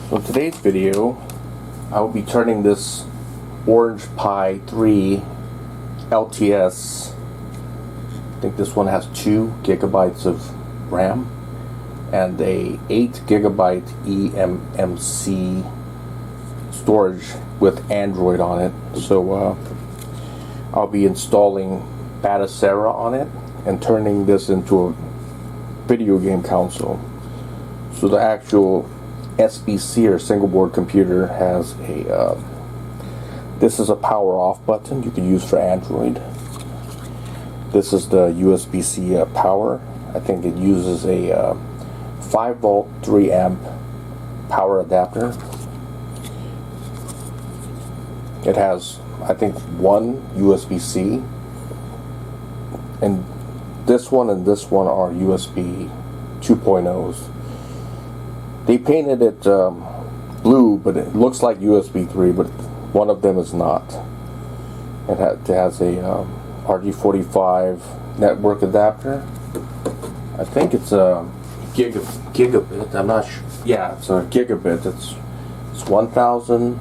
So in today's video, I will be turning this Orange Pi 3 LTS. I think this one has 2 gigabytes of RAM and a 8 gigabyte eMMC storage with Android on it. So I'll be installing Batocera on it and turning this into a video game console. So the actual SBC or single board computer has a this is a power off button you can use for Android. This is the USB-C power. I think it uses a 5 volt 3 amp power adapter. It has, I think, 1 USB-C, and this one and this one are USB 2.0s. They painted it blue, but it looks like USB 3, but one of them is not. It has a RG45 network adapter. I think it's a gigabit. I'm not sure. Yeah, it's a gigabit. It's 1,000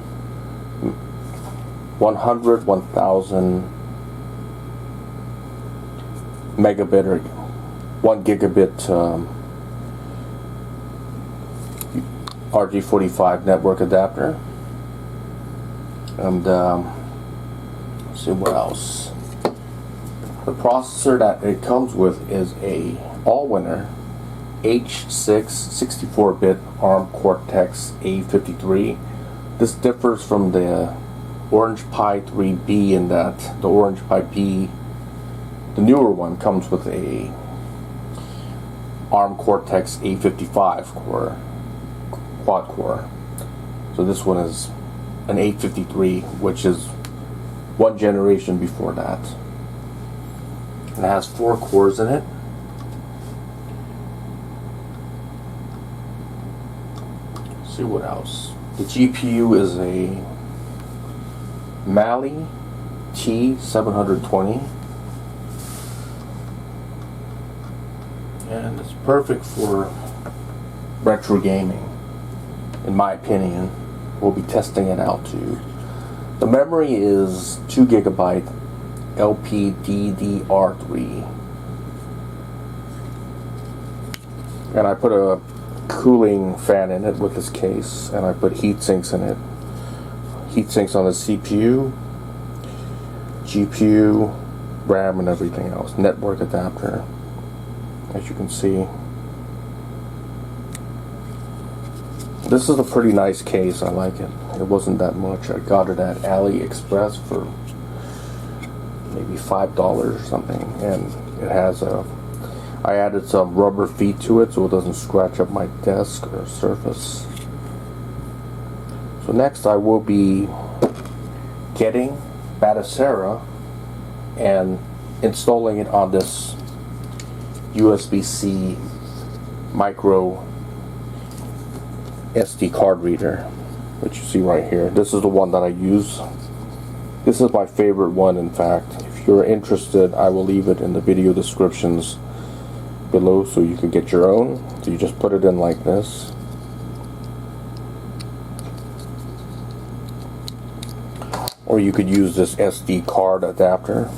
megabit or 1 gigabit RG45 network adapter. And let's see what else. The processor that it comes with is a Allwinner H6 64-bit ARM Cortex A53. This differs from the Orange Pi 3 B in that the Orange Pi B, the newer one, comes with a ARM Cortex A55 core, quad core. So this one is an 853, which is one generation before that. It has 4 cores in it. Let's see what else. The GPU is a Mali T720, and it's perfect for retro gaming, in my opinion. We'll be testing it out too. The memory is 2 gigabyte LPDDR3, and I put a cooling fan in it with this case, and I put heat sinks in it. Heat sinks on the CPU, GPU, RAM, and everything else. Network adapter, as you can see. This is a pretty nice case. I like it. It wasn't that much. I got it at AliExpress for maybe $5 or something, and it has a. I added some rubber feet to it so it doesn't scratch up my desk or surface. So next I will be getting Batocera and installing it on this USB-C micro SD card reader, which you see right here. This is the one that I use. This is my favorite one, in fact. If you're interested, I will leave it in the video descriptions below so you can get your own. So you just put it in like this. Or you could use this SD card adapter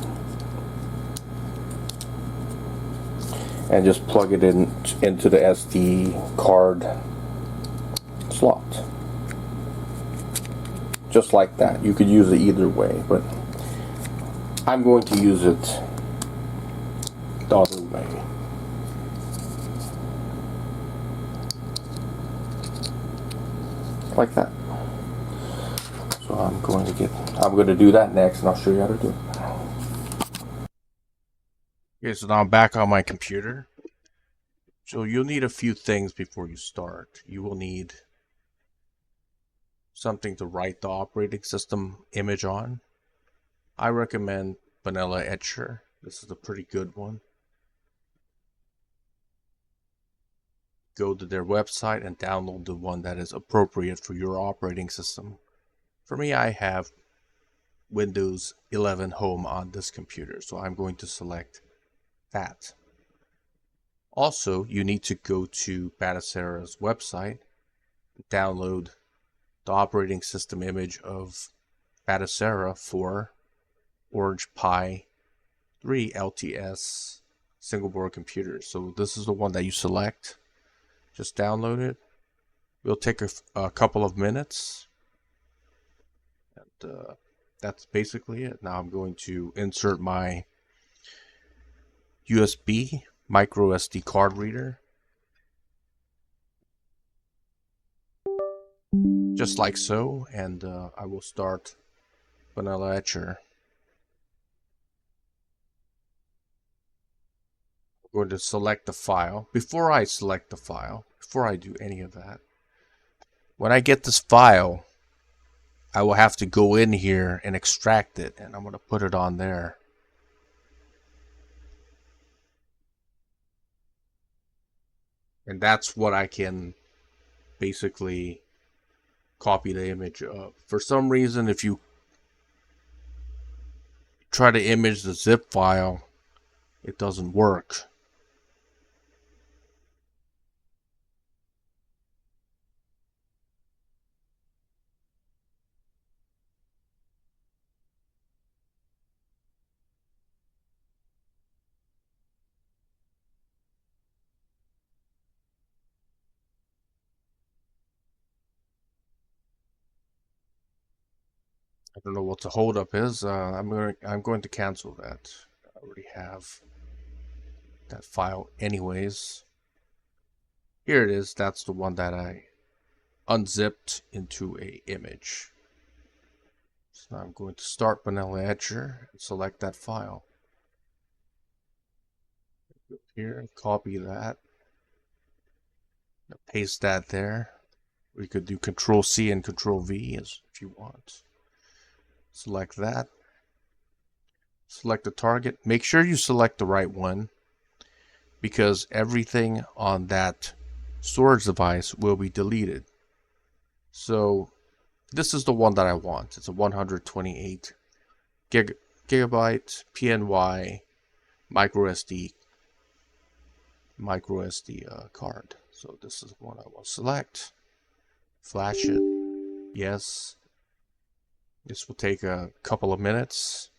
and just plug it in into the SD card slot. Just like that. You could use it either way, but I'm going to use it the other way. Like that. So I'm going to do that next, and I'll show you how to do it. Okay, so now I'm back on my computer. So you'll need a few things before you start. You will need something to write the operating system image on. I recommend Vanilla Etcher. This is a pretty good one. Go to their website and download the one that is appropriate for your operating system. For me, I have Windows 11 Home on this computer, so I'm going to select that. Also, you need to go to Batocera's website, download the operating system image of Batocera for Orange Pi 3 LTS single board computers. So this is the one that you select. Just download it. It'll take a couple of minutes. And that's basically it. Now I'm going to insert my USB micro SD card reader. Just like so, and I will start Vanilla Etcher. I'm going to select the file. Before I select the file, before I do any of that, when I get this file, I will have to go in here and extract it, and I'm going to put it on there. And that's what I can basically copy the image of. For some reason, if you try to image the zip file, it doesn't work. I don't know what the holdup is. I'm going to cancel that. I already have that file anyways. Here it is. That's the one that I unzipped into a image. So now I'm going to start Vanilla Etcher and select that file. Go here and copy that. Paste that there. We could do Control C and Control V if you want. Select that. Select the target. Make sure you select the right one, because everything on that storage device will be deleted. So this is the one that I want. It's a 128 gigabyte PNY micro SD card. So this is the one I will select. Flash it. Yes. This will take a couple of minutes.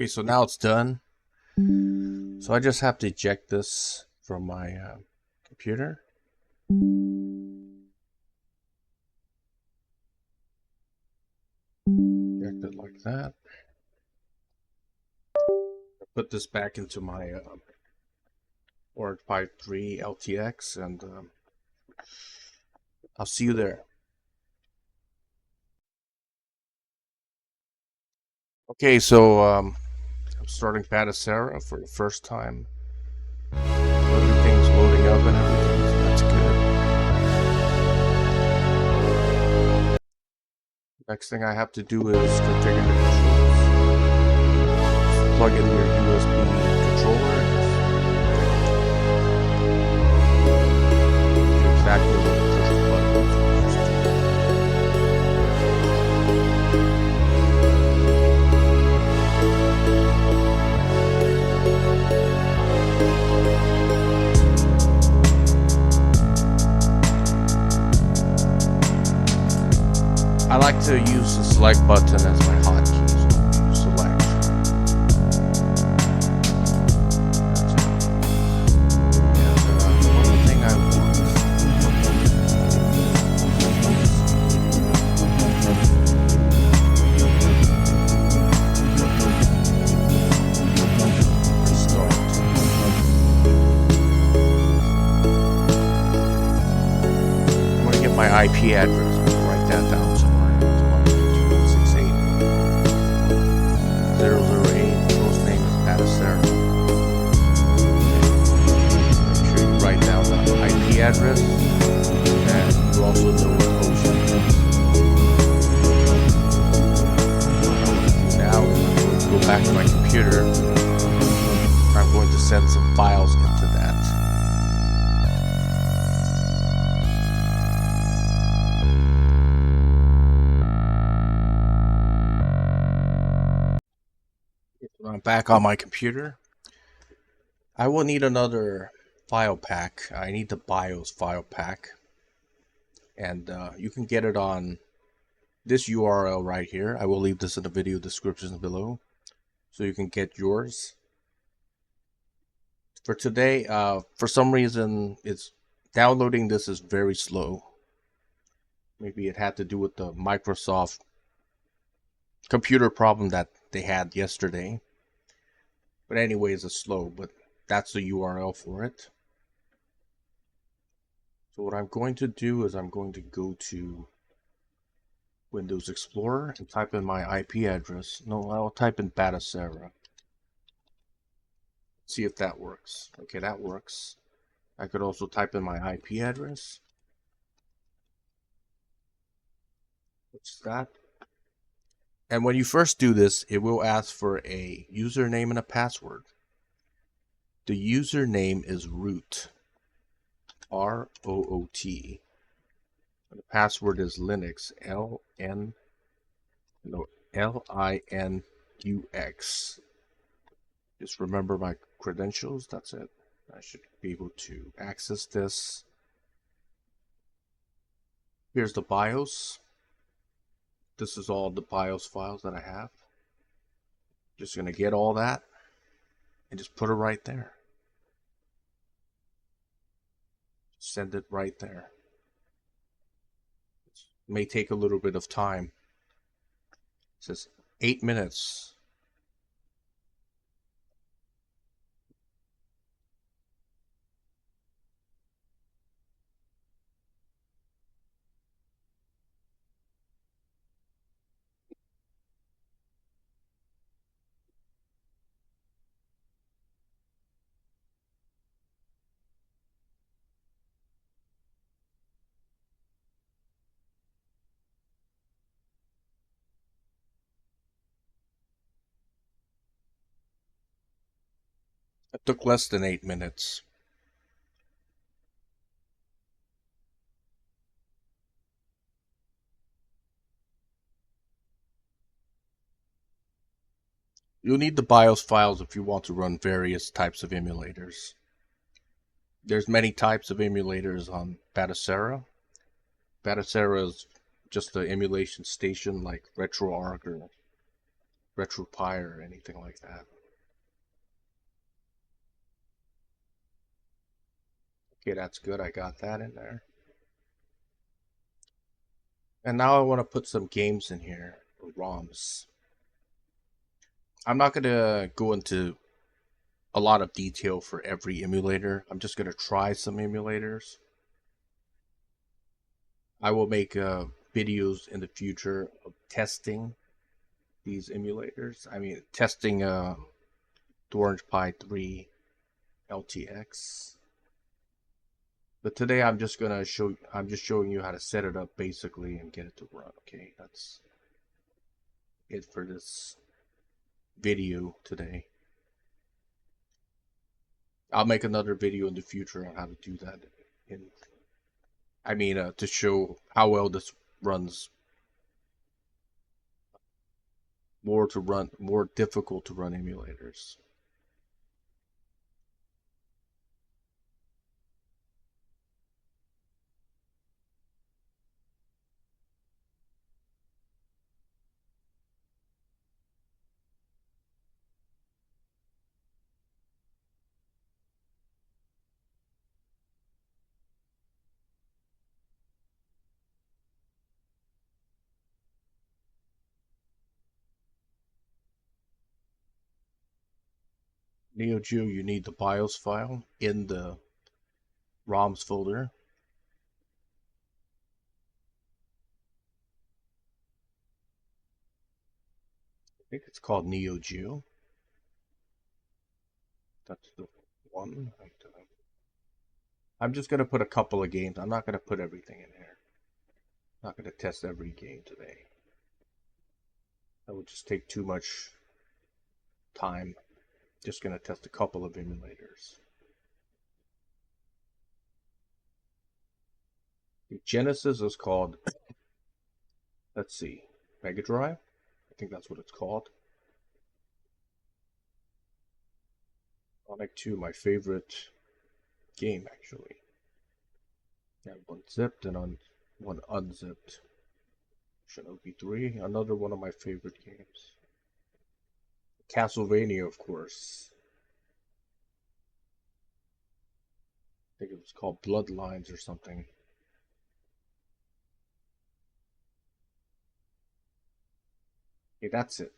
Okay, so now it's done. So I just have to eject this from my computer. Eject it like that. Put this back into my Orange Pi 3 LTX, and I'll see you there. Okay, so I'm starting Batocera for the first time. Everything's loading up and everything, so that's good. Next thing I have to do is configure the controls. Plug in your USB controller. Exactly what the first button is. I like to use the select button as my hotkey, so select. That's it. And one thing I want. Start. I'm going to get my IP address. Write that down somewhere. 008, host name is Batocera. computer. I'm going to send some files into that. I'm back on my computer. I will need another file pack. I need the BIOS file pack. And you can get it on this URL right here. I will leave this in the video description below, so you can get yours. For today, for some reason, it's downloading this is very slow. Maybe it had to do with the Microsoft computer problem that they had yesterday. But anyways, it's slow, but that's the URL for it. So what I'm going to do is I'm going to go to Windows Explorer and type in my IP address. No, I'll type in Batocera. See if that works. Okay, that works. I could also type in my IP address. What's that? And when you first do this, it will ask for a username and a password. The username is root, R-O-O-T. The password is Linux, L-I-N-U-X. Just remember my credentials, that's it. I should be able to access this. Here's the BIOS. This is all the BIOS files that I have. Just gonna get all that and just put it right there. Send it right there. It may take a little bit of time. It says 8 minutes. It took less than 8 minutes. You'll need the BIOS files if you want to run various types of emulators. There's many types of emulators on Batocera. Batocera is just an emulation station like RetroArch or RetroPie or anything like that. Okay, that's good. I got that in there. And now I want to put some games in here, or ROMs. I'm not going to go into a lot of detail for every emulator. I'm just going to try some emulators. I will make videos in the future of testing these emulators. I mean, testing the Orange Pi 3 LTX. But today I'm just showing you how to set it up basically and get it to run. Okay, that's it for this video today. I'll make another video in the future on how to do that. To show how well this runs. More difficult to run emulators. Neo Geo, you need the BIOS file in the ROMs folder. I think it's called Neo Geo. That's the one. I'm just going to put a couple of games. I'm not going to put everything in here. I'm not going to test every game today. That would just take too much time. Just going to test a couple of emulators. The Genesis is called, let's see, Mega Drive? I think that's what it's called. Sonic 2, my favorite game, actually. Yeah, one zipped and one unzipped. OP3, another one of my favorite games. Castlevania, of course. I think it was called Bloodlines or something. Okay, that's it.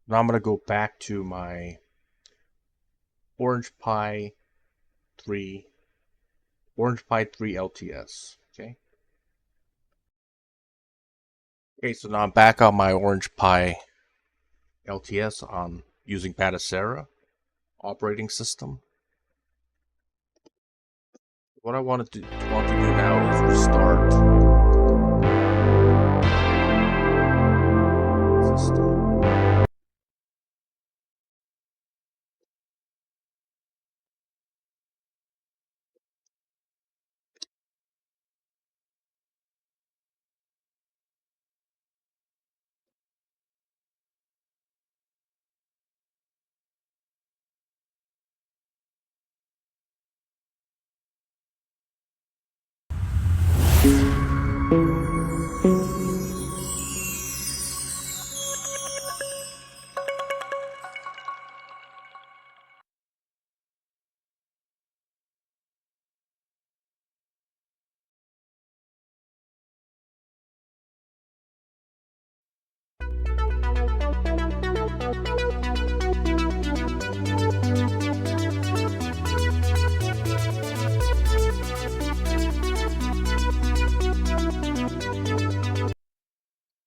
Now I'm going to go back to my Orange Pi 3 LTS. Okay, so now I'm back on my Orange Pi LTS on using Batocera operating system. What I want to do now is restart system.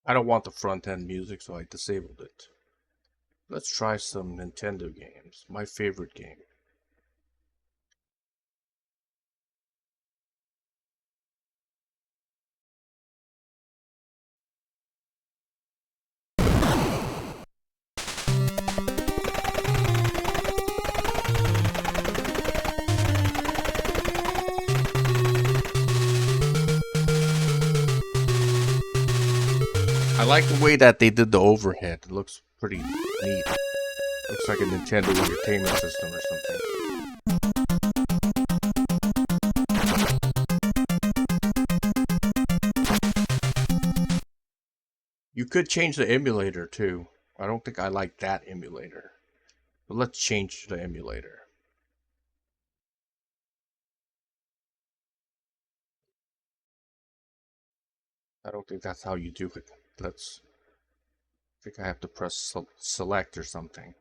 I don't want the front end music, so I disabled it. Let's try some Nintendo games. My favorite game. I like the way that they did the overhead. It looks pretty neat. Looks like a Nintendo Entertainment System or something. You could change the emulator too. I don't think I like that emulator. But let's change the emulator. I don't think that's how you do it. I think I have to press select or something.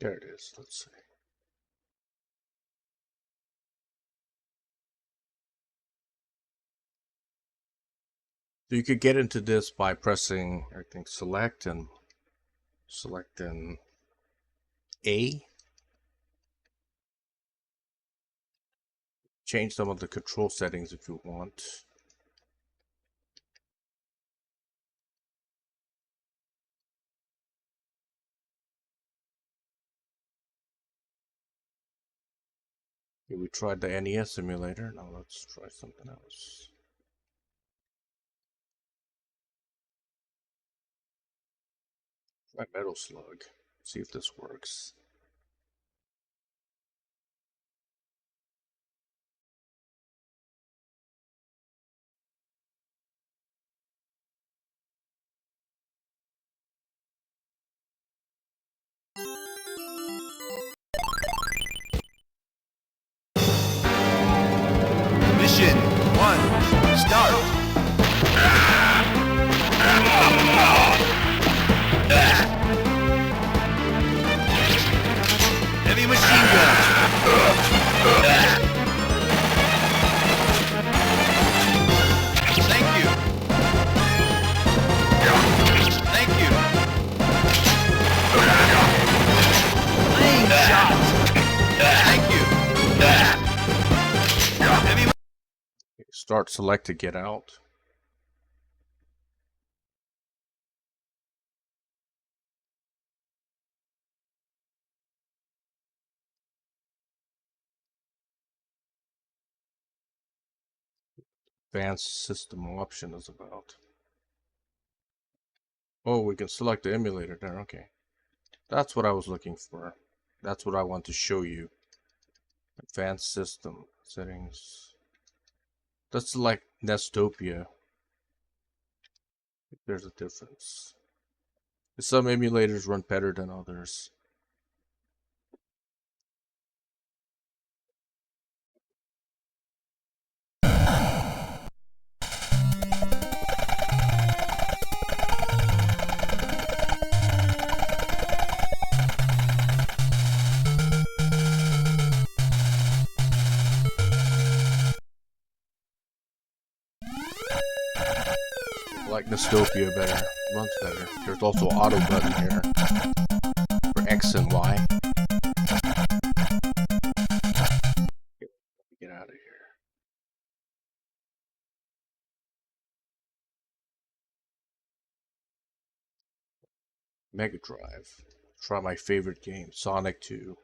There it is. Let's see. So you could get into this by pressing, I think, select and A. Change some of the control settings if you want. Okay, we tried the NES emulator. Now let's try something else. Try Metal Slug. See if this works. Mission 1, start! Heavy machine gun! Thank you! Thank you! Laying shot! Thank you! Heavy Start select to get out. Advanced system option is about. Oh, we can select the emulator there. Okay. That's what I was looking for. That's what I want to show you. Advanced system settings. Let's select Nestopia. There's a difference. Some emulators run better than others. I like Nestopia better. Runs better. There's also auto button here for X and Y. Get out of here. Mega Drive. Try my favorite game, Sonic 2.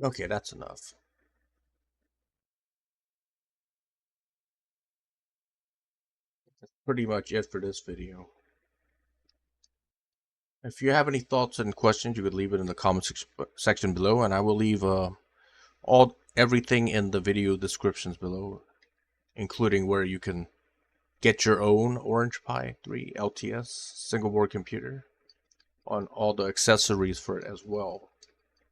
Okay, that's enough. That's pretty much it for this video. If you have any thoughts and questions, you could leave it in the comment section below, and I will leave everything in the video descriptions below, including where you can get your own Orange Pi 3 LTS single board computer, on all the accessories for it as well,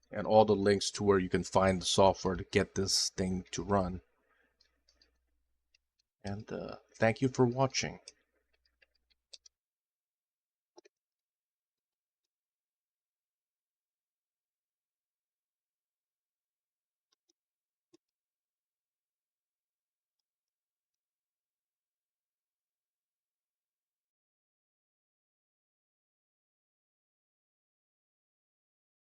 and all the links to where you can find the software to get this thing to run. And thank you for watching.